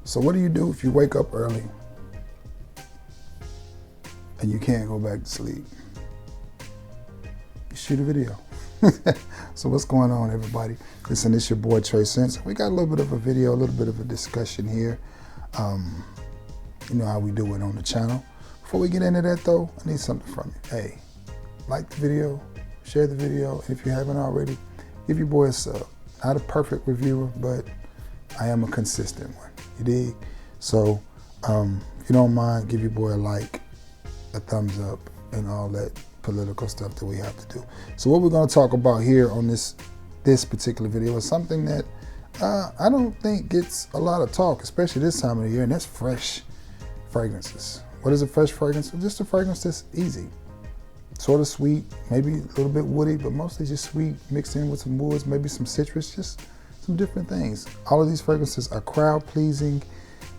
So what do you do if you wake up early and you can't go back to sleep? You shoot a video. So what's going on, everybody? Listen, it's your boy Trey Sense. We got a little bit of a video, a little bit of a discussion here. You know how we do it on the channel. Before we get into that though, I need something from you. Hey, like the video, share the video, and if you haven't already, give your boy a sub. Not a perfect reviewer, but I am a consistent one. You dig? So if you don't mind, give your boy a like, a thumbs up, and all that political stuff that we have to do. So what we're going to talk about here on this particular video is something that I don't think gets a lot of talk, especially this time of the year, and that's fresh fragrances. What is a fresh fragrance? Just a fragrance that's easy, sort of sweet, maybe a little bit woody, but mostly just sweet, mixed in with some woods, maybe some citrus, just some different things. All of these fragrances are crowd pleasing,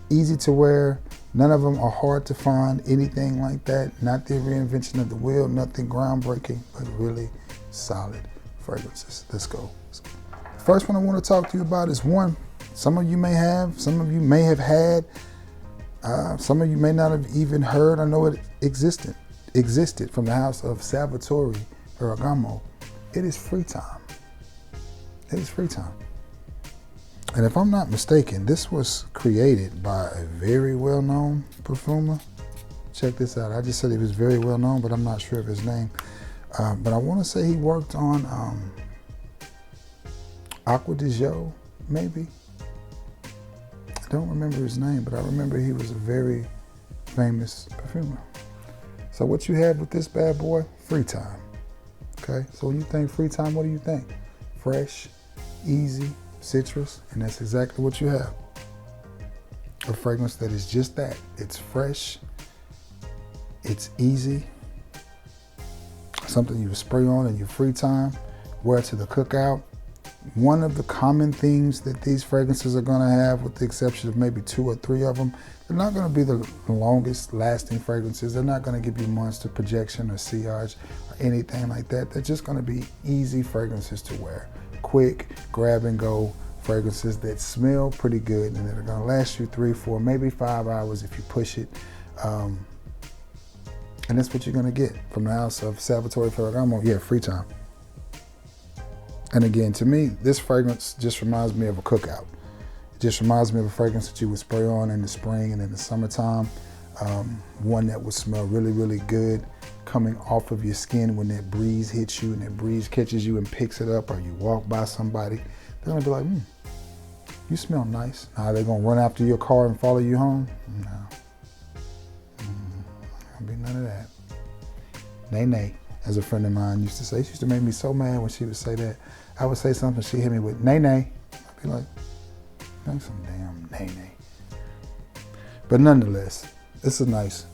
easy to wear. None of them are hard to find, anything like that. Not the reinvention of the wheel, nothing groundbreaking, but really solid fragrances. Let's go. The first one I want to talk to you about is one some of you may have, some of you may have had, some of you may not have even heard. I know it existed from the house of Salvatore, Ferragamo. It is Free Time. It is Free Time. And if I'm not mistaken, this was created by a very well-known perfumer. Check this out. I just said he was very well-known, but I'm not sure of his name. But I want to say he worked on Aqua de Jo, maybe. I don't remember his name, but I remember he was a very famous perfumer. So what you have with this bad boy? Free Time. Okay, so when you think Free Time, what do you think? Fresh, easy, citrus, and that's exactly what you have. A fragrance that is just that. It's fresh, it's easy, something you spray on in your free time, wear to the cookout. One of the common themes that these fragrances are going to have, with the exception of maybe 2 or 3 of them, they're not going to be the longest lasting fragrances. They're not going to give you months to projection or sillage or anything like that. They're just going to be easy fragrances to wear. Quick, grab and go fragrances that smell pretty good and that are going to last you 3, 4, maybe 5 hours if you push it. And that's what you're going to get from the house of Salvatore Ferragamo. Yeah, Free Time. And again, to me, this fragrance just reminds me of a cookout. It just reminds me of a fragrance that you would spray on in the spring and in the summertime. One that would smell really, really good coming off of your skin when that breeze hits you and that breeze catches you and picks it up, or you walk by somebody. They're gonna be like, you smell nice. Now, are they gonna run after your car and follow you home? No. There'll be none of that. Nay, nay. As a friend of mine used to say, she used to make me so mad when she would say that. I would say something, she'd hit me with nay, nay. I'd be like, that's some damn nay, nay. But nonetheless, it's a nice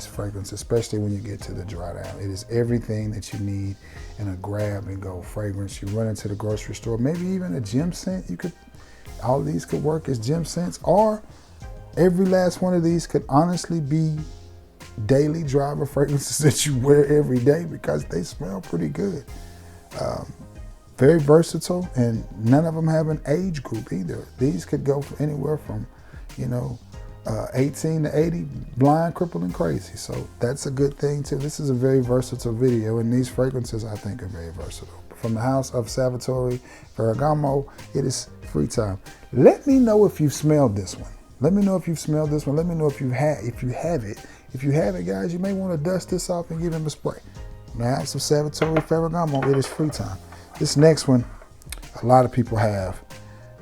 fragrance, especially when you get to the dry down. It is everything that you need in a grab and go fragrance. You run into the grocery store, maybe even a gym scent. All of these could work as gym scents, or every last one of these could honestly be daily driver fragrances that you wear every day because they smell pretty good. Very versatile, and none of them have an age group either. These could go for anywhere from, 18 to 80, blind, crippled, and crazy. So that's a good thing too. This is a very versatile video, and these fragrances I think are very versatile. From the house of Salvatore Ferragamo, it is Free Time. Let me know if you've smelled this one. Let me know if you've smelled this one. Let me know if you have it. If you have it, guys, you may want to dust this off and give him a spray. From the house of Salvatore Ferragamo, it is Free Time. This next one, a lot of people have,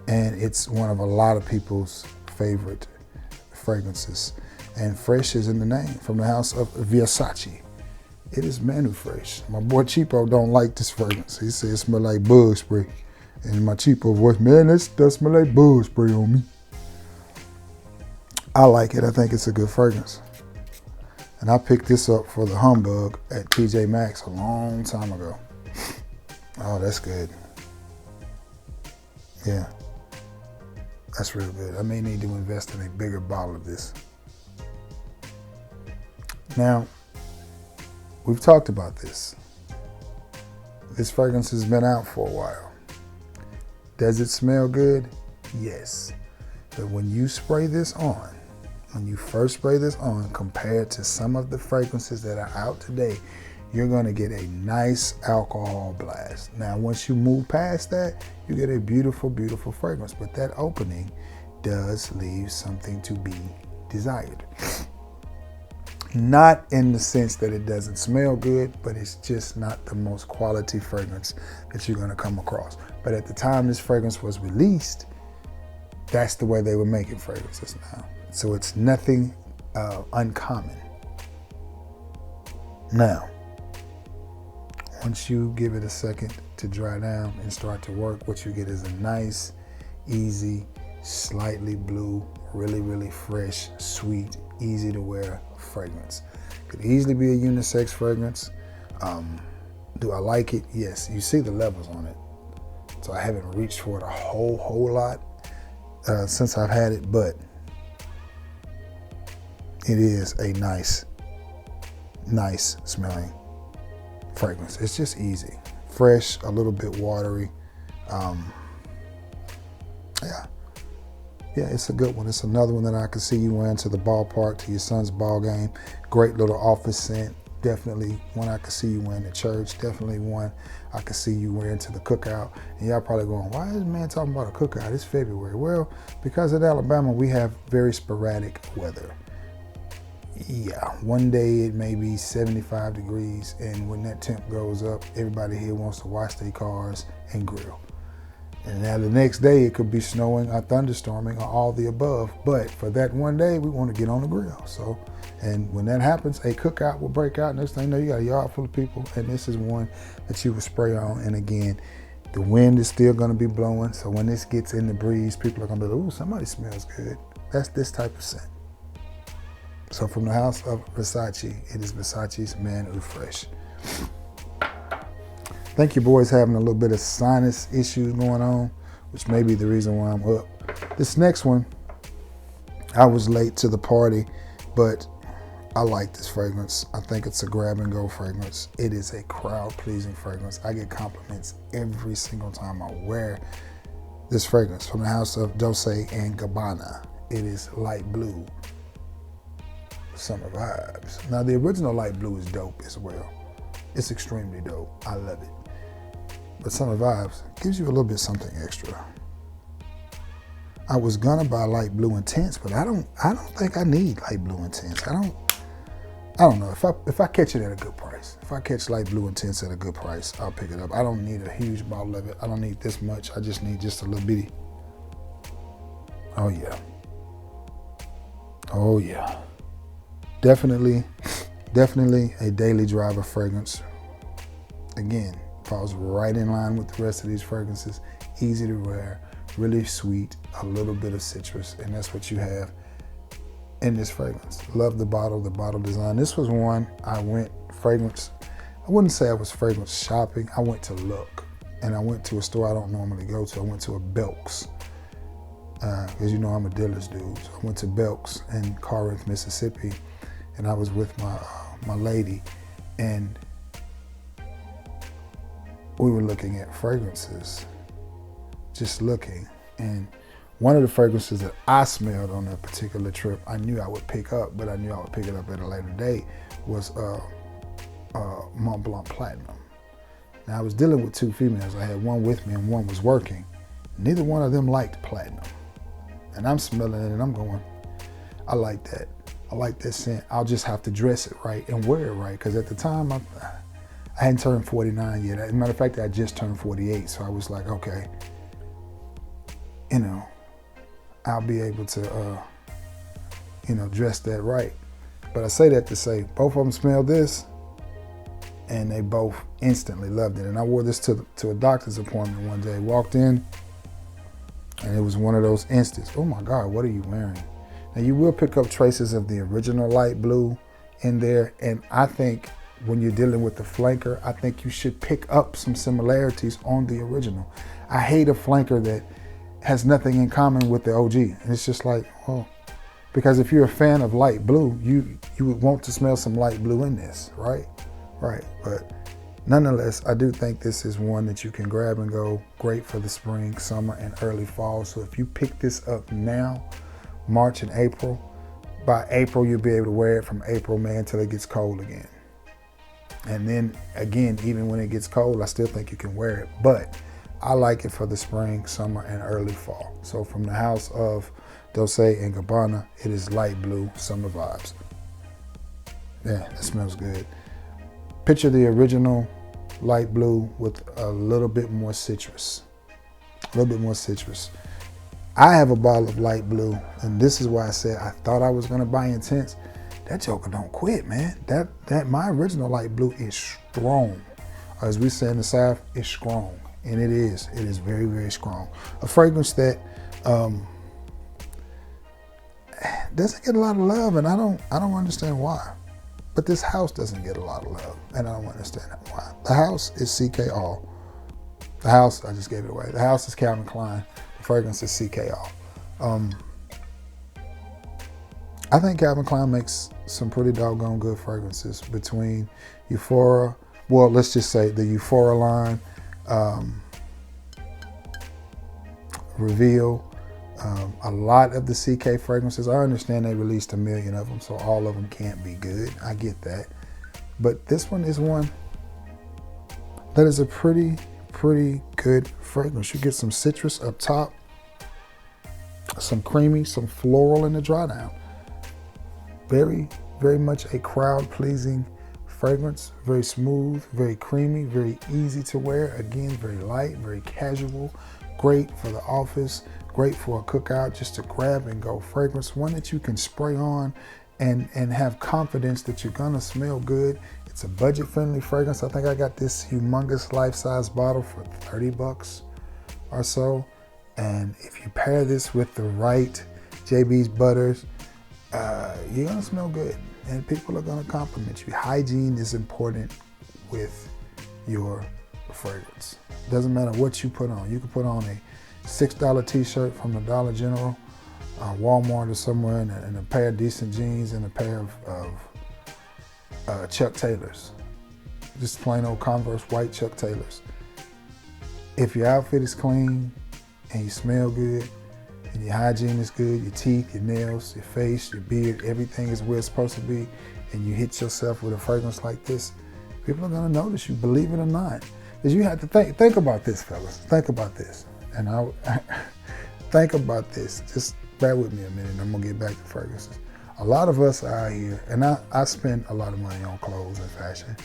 and it's one of a lot of people's favorite fragrances. And fresh is in the name. From the house of Versace, it is Man Eau Fraiche. My boy Cheapo don't like this fragrance. He says it smells like bug spray. And my Cheapo voice, man, that smell like bug spray on me. I like it. I think it's a good fragrance. And I picked this up for the humbug at TJ Maxx a long time ago. Oh, that's good. Yeah, that's real good. I may need to invest in a bigger bottle of this. Now, we've talked about this. This fragrance has been out for a while. Does it smell good? Yes. But when you spray this on, when you first spray this on, compared to some of the fragrances that are out today, you're gonna get a nice alcohol blast. Now, once you move past that, you get a beautiful, beautiful fragrance. But that opening does leave something to be desired. Not in the sense that it doesn't smell good, but it's just not the most quality fragrance that you're gonna come across. But at the time this fragrance was released, that's the way they were making fragrances now. So it's nothing uncommon. Now, once you give it a second to dry down and start to work, what you get is a nice, easy, slightly blue, really, really fresh, sweet, easy to wear fragrance. Could easily be a unisex fragrance. Do I like it? Yes, you see the levels on it. So I haven't reached for it a whole lot since I've had it, but it is a nice smelling fragrance. It's just easy, fresh, a little bit watery. Yeah, it's a good one. It's another one that I could see you wearing to the ballpark, to your son's ball game. Great little office scent. Definitely one I could see you wearing to church. Definitely one I could see you wearing to the cookout. And y'all probably going, why is this man talking about a cookout? It's February. Well, because in Alabama, we have very sporadic weather. Yeah, one day it may be 75 degrees, and when that temp goes up, everybody here wants to wash their cars and grill. And now the next day it could be snowing or thunderstorming or all the above. But for that one day, we want to get on the grill. So, and when that happens, a cookout will break out. Next thing you know, you got a yard full of people, and this is one that you will spray on. And again, the wind is still going to be blowing. So when this gets in the breeze, people are going to be like, ooh, somebody smells good. That's this type of scent. So from the house of Versace, it is Versace's Man Eau Fraiche. I think your boy's having a little bit of sinus issues going on, which may be the reason why I'm up. This next one, I was late to the party, but I like this fragrance. I think it's a grab and go fragrance. It is a crowd pleasing fragrance. I get compliments every single time I wear this fragrance from the house of Dolce and Gabbana. It is light blue, summer vibes. Now the original light blue is dope as well. It's extremely dope. I love it. But Summer Vibes gives you a little bit something extra. I was gonna buy light blue intense, but I don't think I need light blue intense. I don't know. If I catch it at a good price, if I catch light blue intense at a good price, I'll pick it up. I don't need a huge bottle of it. I don't need this much. I just need just a little bitty. Oh yeah. Oh yeah. Definitely a daily driver fragrance. Again, falls right in line with the rest of these fragrances. Easy to wear, really sweet, a little bit of citrus, and that's what you have in this fragrance. Love the bottle design. This was one I went fragrance. I wouldn't say I was fragrance shopping. I went to look, and I went to a store I don't normally go to. I went to a Belk's, because you know I'm a dealer's dude. So I went to Belk's in Corinth, Mississippi, and I was with my lady, and we were looking at fragrances, just looking. And one of the fragrances that I smelled on that particular trip, I knew I would pick up, but I knew I would pick it up at a later date, was Mont Blanc Platinum. Now I was dealing with two females. I had one with me and one was working. Neither one of them liked platinum. And I'm smelling it and I'm going, I like that. I like that scent. I'll just have to dress it right and wear it right. Because at the time, I hadn't turned 49 yet. As a matter of fact, I just turned 48. So I was like, okay, you know, I'll be able to, dress that right. But I say that to say, both of them smelled this and they both instantly loved it. And I wore this to a doctor's appointment one day. Walked in and it was one of those instants. Oh my God, what are you wearing? Now you will pick up traces of the original light blue in there. And I think when you're dealing with the flanker, I think you should pick up some similarities on the original. I hate a flanker that has nothing in common with the OG. And it's just like, well, because if you're a fan of light blue, you would want to smell some light blue in this, right? Right, but Nonetheless, I do think this is one that you can grab and go, great for the spring, summer, and early fall. So if you pick this up now, March and April, by April, you'll be able to wear it from April, May, until it gets cold again. And then again, even when it gets cold, I still think you can wear it. But I like it for the spring, summer, and early fall. So from the house of Dolce and Gabbana, it is light blue, summer vibes. Yeah, it smells good. Picture the original light blue with a little bit more citrus. A little bit more citrus. I have a bottle of light blue, and this is why I said I thought I was gonna buy Intense. That joker don't quit, man. That my original light blue is strong. As we say in the South, it's strong. And it is very, very strong. A fragrance that doesn't get a lot of love, and I don't understand why. But this house doesn't get a lot of love, and I don't understand why. The house is CK All. The house, I just gave it away. The house is Calvin Klein. The fragrance is CK All. I think Calvin Klein makes some pretty doggone good fragrances between Euphoria. Well, let's just say the Euphoria line, Reveal, a lot of the CK fragrances. I understand they released 1 million of them, so all of them can't be good. I get that. But this one is one that is a pretty good fragrance. You get some citrus up top, some creamy, some floral in the dry down. Very much a crowd-pleasing fragrance. Very smooth, very creamy, very easy to wear. Again, very light, very casual. Great for the office, great for a cookout, just a grab and go fragrance. One that you can spray on and have confidence that you're gonna smell good. It's a budget-friendly fragrance. I think I got this humongous life-size bottle for 30 bucks or so. And if you pair this with the right JB's butters, you're gonna smell good. And people are gonna compliment you. Hygiene is important with your fragrance. Doesn't matter what you put on. You can put on a $6 t-shirt from the Dollar General, Walmart or somewhere, and a pair of decent jeans and a pair of Chuck Taylors. Just plain old Converse white Chuck Taylors. If your outfit is clean and you smell good and your hygiene is good, your teeth, your nails, your face, your beard, everything is where it's supposed to be, and you hit yourself with a fragrance like this, people are gonna notice you, believe it or not. Because you have to think about this, fellas. Think about this. And think about this. Just bear with me a minute and I'm gonna get back to fragrances. A lot of us are out here, and I spend a lot of money on clothes and fashion.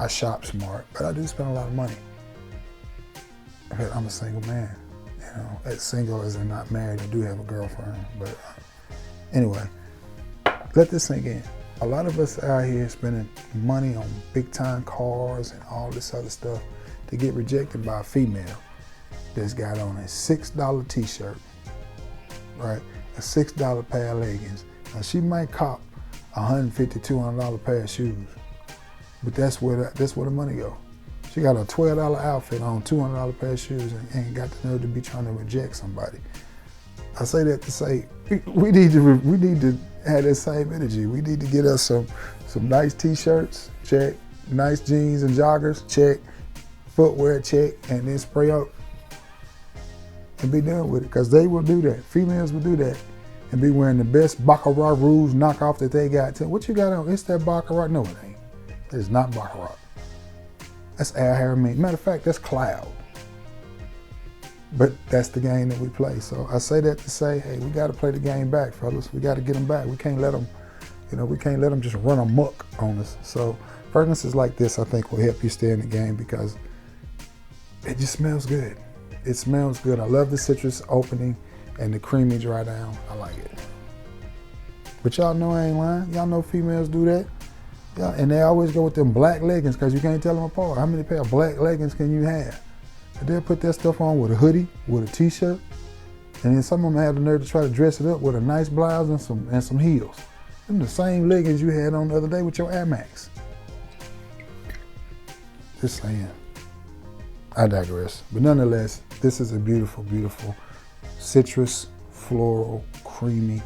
I shop smart, but I do spend a lot of money. I'm a single man. You know, as single as I'm not married, I do have a girlfriend. But anyway, let this sink in. A lot of us out here spending money on big time cars and all this other stuff to get rejected by a female that's got on a $6 t-shirt, right? A $6 pair of leggings. Now she might cop $150, $200 pair of shoes, but that's where the money go. She got a $12 outfit on, $200 pair of shoes, and ain't got the nerve to be trying to reject somebody. I say that to say we need to have that same energy. We need to get us some nice t-shirts, check. Nice jeans and joggers, check. Footwear, check, and then spray out and be done with it. Because they will do that. Females will do that and be wearing the best Baccarat Rouge knockoff that they got. What you got on? It's that Baccarat. No, it ain't. It's not Baccarat. That's Air Harriman. Matter of fact, that's Cloud. But that's the game that we play. So I say that to say, hey, we got to play the game back, fellas. We got to get them back. We can't let them, we can't let them just run amok on us. So fragrances like this, I think, will help you stay in the game because it just smells good. It smells good. I love the citrus opening and the creamy dry down. I like it. But y'all know I ain't lying. Y'all know females do that. Yeah, and they always go with them black leggings because you can't tell them apart. How many pair of black leggings can you have? And they'll put that stuff on with a hoodie, with a t-shirt, and then some of them have the nerve to try to dress it up with a nice blouse and some heels. Them the same leggings you had on the other day with your Air Max. Just saying. I digress. But nonetheless, this is a beautiful, beautiful citrus, floral, creamy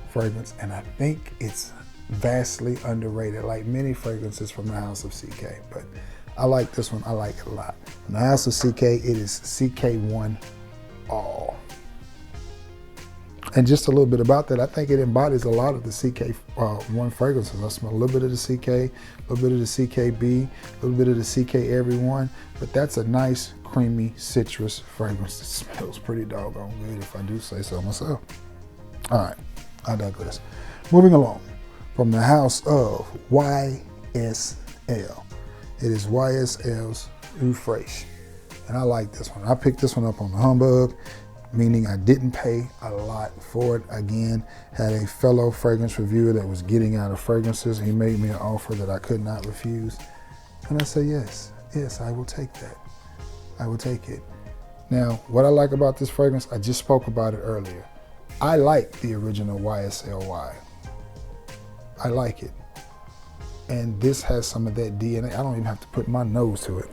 fragrance, and I think it's vastly underrated, like many fragrances from the house of CK. But I like this one. I like it a lot. From the house of CK, it is CK All. And just a little bit about that, I think it embodies a lot of the CK1 fragrances. I smell a little bit of the CK, a little bit of the CKB, a little bit of the CK Everyone, but that's a nice, creamy citrus fragrance. It smells pretty doggone good if I do say so myself. All right, I digress. Moving along, from the house of YSL, it is YSL's Eau Fraiche, and I like this one. I picked this one up on the Humbug, meaning I didn't pay a lot for it. Again, had a fellow fragrance reviewer that was getting out of fragrances. He made me an offer that I could not refuse. And I said, yes, I will take that. I will take it. Now, what I like about this fragrance, I just spoke about it earlier. I like the original YSL Y. I like it. And this has some of that DNA. I don't even have to put my nose to it.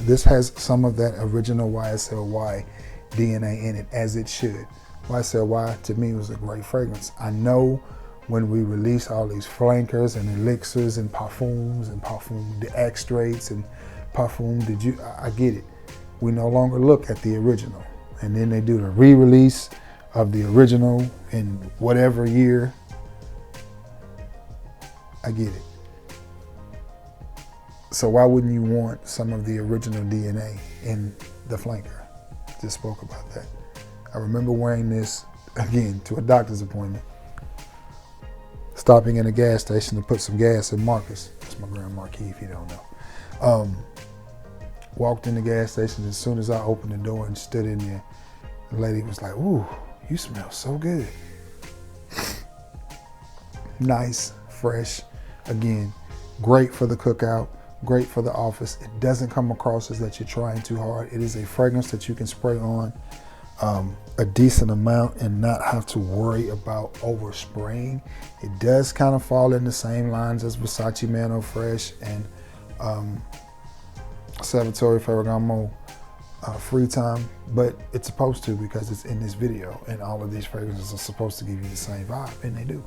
This has some of that original YSL Y DNA in it, as it should. YSL Y, to me, was a great fragrance. I know when we release all these flankers and elixirs and parfums extracts and parfum de jus, I get it. We no longer look at the original. And then they do the re-release of the original in whatever year. I get it. So why wouldn't you want some of the original DNA in the flanker? Just spoke about that. I remember wearing this, again, to a doctor's appointment. Stopping in a gas station to put some gas in Marcus. That's my grandma Key, if you don't know. Walked in the gas station. As soon as I opened the door and stood in there, the lady was like, ooh, you smell so good. Nice, fresh. Again, great for the cookout. Great for the office. It doesn't come across as that you're trying too hard. It is a fragrance that you can spray on a decent amount and not have to worry about overspraying. It does kind of fall in the same lines as Versace Man Eau Fraiche and Salvatore Ferragamo Free Time, but it's supposed to, because it's in this video, and all of these fragrances are supposed to give you the same vibe, and they do.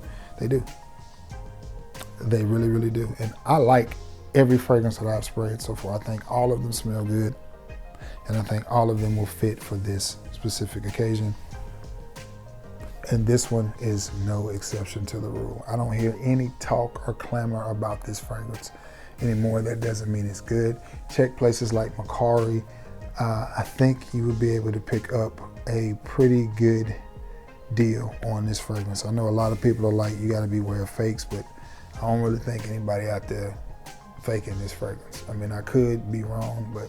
They really, really do. And I like every fragrance that I've sprayed so far. I think all of them smell good, and I think all of them will fit for this specific occasion. And this one is no exception to the rule. I don't hear any talk or clamor about this fragrance anymore. That doesn't mean it's good. Check places like Macari. I think you would be able to pick up a pretty good deal on this fragrance. I know a lot of people are like, you gotta beware of fakes, but I don't really think anybody out there faking this fragrance. I mean, I could be wrong, but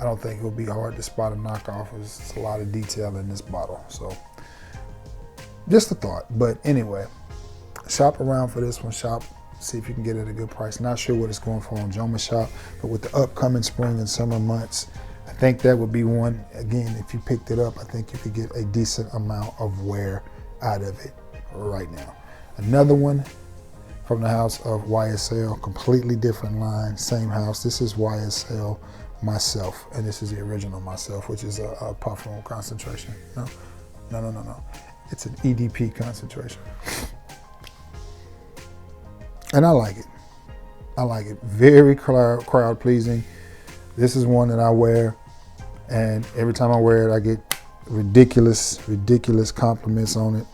I don't think it'll be hard to spot a knockoff. There's a lot of detail in this bottle, so just a thought. But anyway, shop around for this one. Shop, see if you can get it at a good price. Not sure what it's going for on Joma Shop, but with the upcoming spring and summer months, I think that would be one. Again, if you picked it up, I think you could get a decent amount of wear out of it right now. Another one from the house of YSL, completely different line, same house. This is YSL Myself, and this is the original Myself, which is a parfum concentration. No. It's an EDP concentration. And I like it. I like it. Very crowd pleasing. This is one that I wear, and every time I wear it, I get ridiculous compliments on it.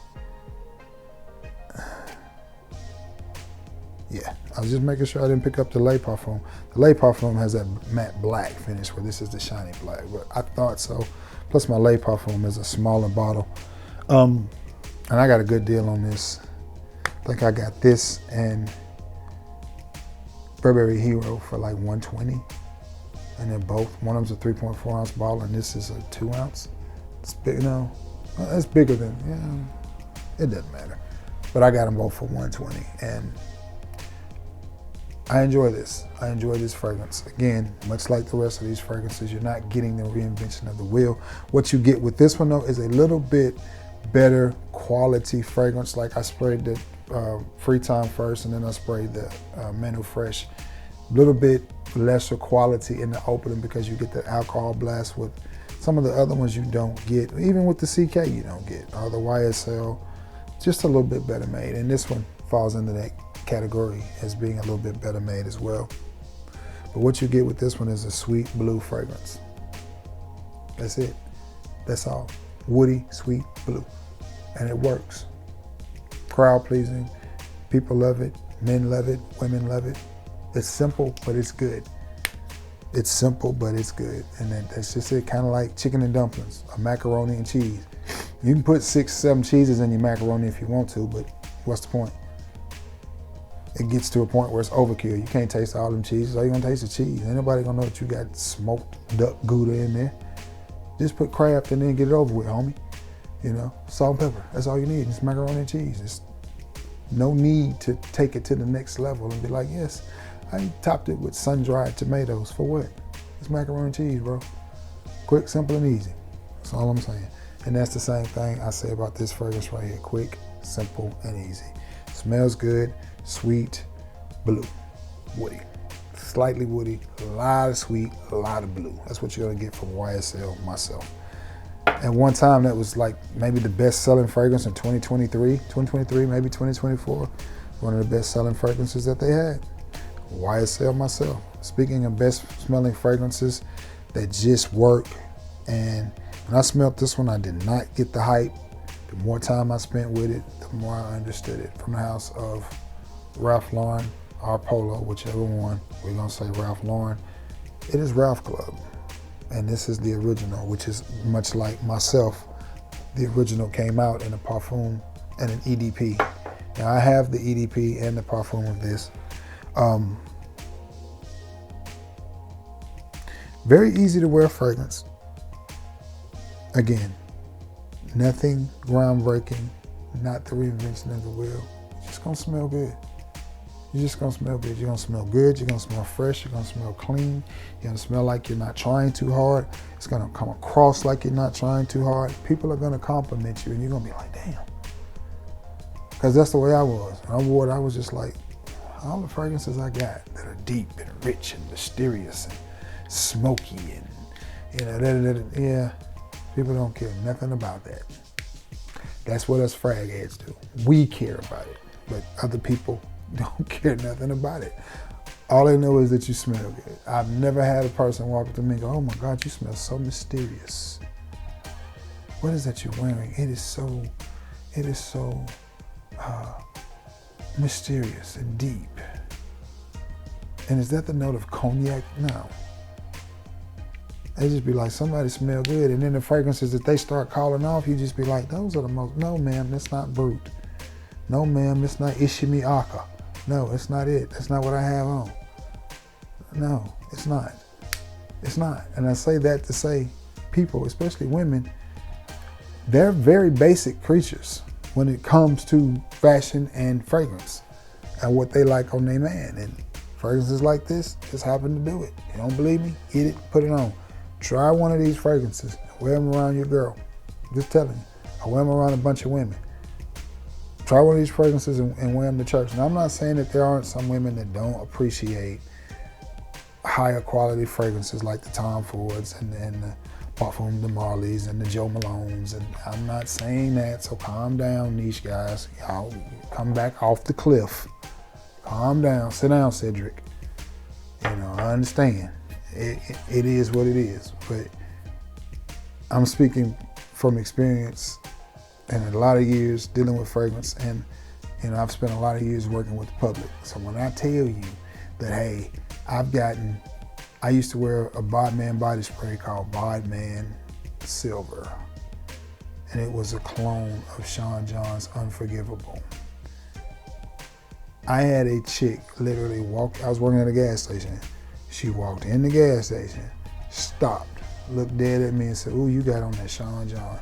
Yeah, I was just making sure I didn't pick up the Le Parfum. The Le Parfum has that matte black finish, where this is the shiny black, but I thought so. Plus my Le Parfum is a smaller bottle. And I got a good deal on this. I think I got this and Burberry Hero for like $120. And they're both, one of them's a 3.4 ounce bottle and this is a 2 ounce. It's big, it's bigger than, it doesn't matter. But I got them both for $120, and I enjoy this. I enjoy this fragrance. Again, much like the rest of these fragrances, you're not getting the reinvention of the wheel. What you get with this one though is a little bit better quality fragrance. Like I sprayed the Free Time first, and then I sprayed the Man Eau Fraiche. A little bit lesser quality in the opening because you get the alcohol blast with some of the other ones you don't get. Even with the CK you don't get. Or the YSL, just a little bit better made. And this one falls into that category as being a little bit better made as well. But what you get with this one is a sweet blue fragrance. That's it. That's all. Woody, sweet blue. And it works. Crowd pleasing. People love it. Men love it. Women love it. It's simple, but it's good. It's simple, but it's good. And that's just it. Kind of like chicken and dumplings, or macaroni and cheese. You can put 6, 7 cheeses in your macaroni if you want to, but what's the point? It gets to a point where it's overkill. You can't taste all them cheeses. All you're gonna taste is cheese. Ain't nobody gonna know that you got smoked duck Gouda in there. Just put Kraft in there and get it over with, homie. You know, salt and pepper. That's all you need. It's macaroni and cheese. It's no need to take it to the next level and be like, yes, I topped it with sun-dried tomatoes. For what? It's macaroni and cheese, bro. Quick, simple, and easy. That's all I'm saying. And that's the same thing I say about this fragrance right here. Quick, simple, and easy. Smells good, sweet, blue, woody. Slightly woody, a lot of sweet, a lot of blue. That's what you're gonna get from YSL Myself. At one time, that was like maybe the best selling fragrance in 2023, maybe 2024. One of the best selling fragrances that they had. YSL Myself. Speaking of best smelling fragrances that just work, and when I smelled this one, I did not get the hype. The more time I spent with it, the more I understood it. From the house of Ralph Lauren or Polo, whichever one, we're gonna say Ralph Lauren. It is Ralph Club, and this is the original, which is much like Myself. The original came out in a parfum and an EDP. Now I have the EDP and the parfum of this. Very easy to wear fragrance. Again, nothing groundbreaking, not the reinvention of the wheel. It's just gonna smell good. You're just gonna smell good. You're gonna smell good, you're gonna smell fresh, you're gonna smell clean, you're gonna smell like you're not trying too hard. It's gonna come across like you're not trying too hard. People are gonna compliment you and you're gonna be like, damn. Because that's the way I was. When I wore it, I was just like, all the fragrances I got that are deep and rich and mysterious and smoky and, you know, yeah, people don't care nothing about that. That's what us frag heads do. We care about it, but other people don't care nothing about it. All they know is that you smell good. I've never had a person walk up to me and go, oh my God, you smell so mysterious. What is that you're wearing? It is so mysterious and deep. And is that the note of cognac? No. They just be like, somebody smell good. And then the fragrances that they start calling off, you just be like, those are the most, no ma'am, that's not Brut. No ma'am, it's not Ishimi Aka. No, it's not it. That's not what I have on. No, it's not. It's not. And I say that to say people, especially women, they're very basic creatures when it comes to fashion and fragrance and what they like on their man. And fragrances like this just happen to do it. You don't believe me? Get it, put it on. Try one of these fragrances, wear them around your girl. I'm just telling you, I wear them around a bunch of women. Try one of these fragrances and wear them to church. Now, I'm not saying that there aren't some women that don't appreciate higher quality fragrances like the Tom Fords and the Parfum de Marley's and the Joe Malone's. And I'm not saying that, so calm down, niche guys. Y'all come back off the cliff. Calm down, sit down, Cedric. You know, I understand. It is what it is, but I'm speaking from experience and a lot of years dealing with fragrance, and you know, I've spent a lot of years working with the public. So when I tell you that, hey, I used to wear a Bodman body spray called Bodman Silver, and it was a clone of Sean John's Unforgivable. I had a chick literally I was working at a gas station. She walked in the gas station, stopped, looked dead at me and said, ooh, you got on that Sean John.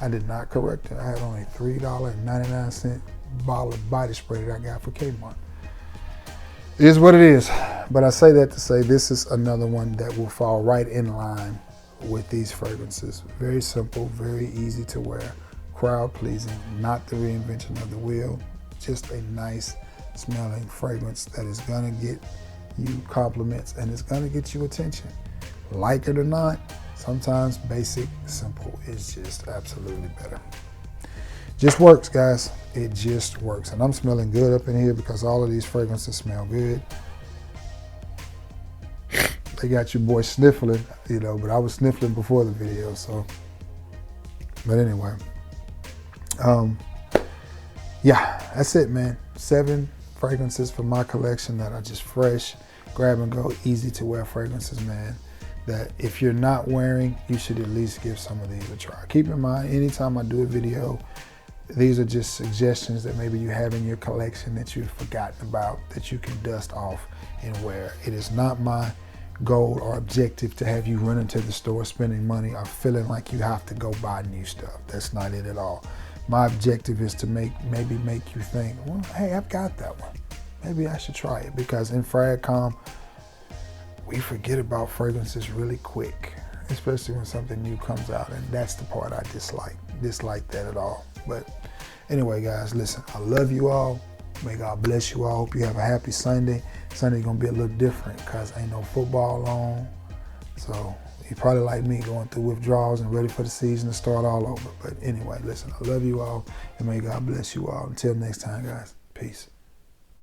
I did not correct her. I had on a $3.99 bottle of body spray that I got for Kmart. It is what it is. But I say that to say this is another one that will fall right in line with these fragrances. Very simple, very easy to wear, crowd pleasing, not the reinvention of the wheel, just a nice smelling fragrance that is gonna get you compliments and it's gonna get you attention. Like it or not, sometimes basic, simple is just absolutely better. Just works, guys. It just works. And I'm smelling good up in here because all of these fragrances smell good. they got your boy sniffling, you know, but I was sniffling before the video, so. But anyway, yeah, that's it, man. 7 fragrances from my collection that are just fresh, grab and go, easy to wear fragrances, man, that if you're not wearing, you should at least give some of these a try. Keep in mind, anytime I do a video, these are just suggestions that maybe you have in your collection that you've forgotten about, that you can dust off and wear. It is not my goal or objective to have you run into the store spending money or feeling like you have to go buy new stuff. That's not it at all. My objective is to maybe make you think, well, hey, I've got that one. Maybe I should try it, because in Ferragamo, we forget about fragrances really quick, especially when something new comes out, and that's the part I dislike that at all. But anyway, guys, listen, I love you all. May God bless you all. Hope you have a happy Sunday. Sunday's gonna be a little different because ain't no football on. So you probably like me going through withdrawals and ready for the season to start all over. But anyway, listen, I love you all, and may God bless you all. Until next time, guys, peace.